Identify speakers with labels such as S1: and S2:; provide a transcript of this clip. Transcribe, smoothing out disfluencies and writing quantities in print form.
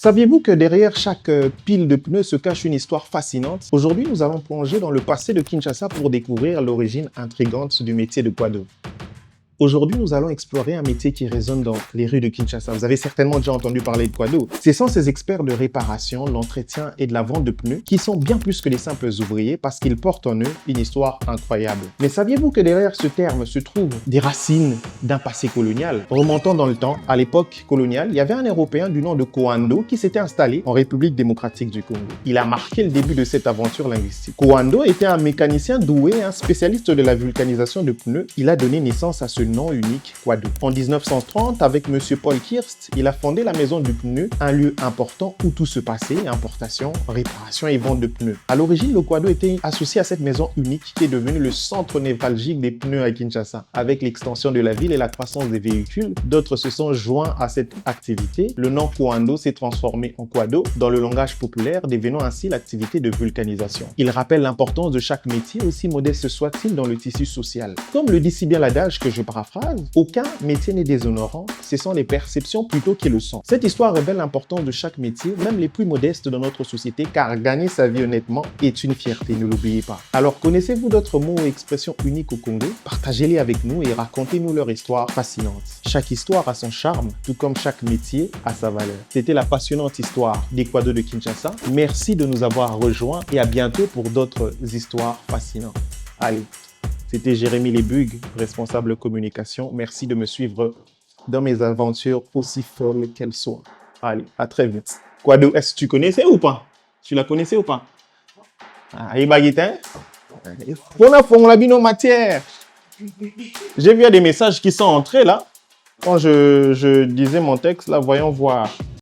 S1: Saviez-vous que derrière chaque pile de pneus se cache une histoire fascinante? Aujourd'hui, nous allons plonger dans le passé de Kinshasa pour découvrir l'origine intrigante du métier de quado. Aujourd'hui, nous allons explorer un métier qui résonne dans les rues de Kinshasa. Vous avez certainement déjà entendu parler de quado. Ce sont ces experts de réparation, l'entretien et de la vente de pneus qui sont bien plus que des simples ouvriers parce qu'ils portent en eux une histoire incroyable. Mais saviez-vous que derrière ce terme se trouvent des racines d'un passé colonial? Remontant dans le temps, à l'époque coloniale, il y avait un Européen du nom de Coando qui s'était installé en République démocratique du Congo. Il a marqué le début de cette aventure linguistique. Coando était un mécanicien doué, un spécialiste de la vulcanisation de pneus. Il a donné naissance à ce nom unique quado. En 1930, avec M. Paul Kirst, il a fondé la maison du pneu, un lieu important où tout se passait, importation, réparation et vente de pneus. À l'origine, le quado était associé à cette maison unique qui est devenue le centre névralgique des pneus à Kinshasa. Avec l'extension de la ville et la croissance des véhicules, d'autres se sont joints à cette activité. Le nom Coando s'est transformé en quado dans le langage populaire, devenant ainsi l'activité de vulcanisation. Il rappelle l'importance de chaque métier, aussi modeste soit-il dans le tissu social. Comme le dit si bien l'adage que je paraphrase, aucun métier n'est déshonorant, ce sont les perceptions plutôt qui le sont. Cette histoire révèle l'importance de chaque métier, même les plus modestes dans notre société, car gagner sa vie honnêtement est une fierté, ne l'oubliez pas. Alors connaissez-vous d'autres mots et expressions uniques au Congo? Partagez-les avec nous et racontez-nous leur histoire fascinante. Chaque histoire a son charme, tout comme chaque métier a sa valeur. C'était la passionnante histoire des quados de Kinshasa. Merci de nous avoir rejoints et à bientôt pour d'autres histoires fascinantes. Allez. C'était Jérémy Lebug, responsable communication. Merci de me suivre dans mes aventures aussi folles qu'elles soient. Allez, à très vite. Quado, est-ce que tu connaissais ou pas? Tu la connaissais ou pas? Ah, Ibaguitin? On a fait la bino matière. J'ai vu des messages qui sont entrés là. Quand je disais mon texte, là, voyons voir.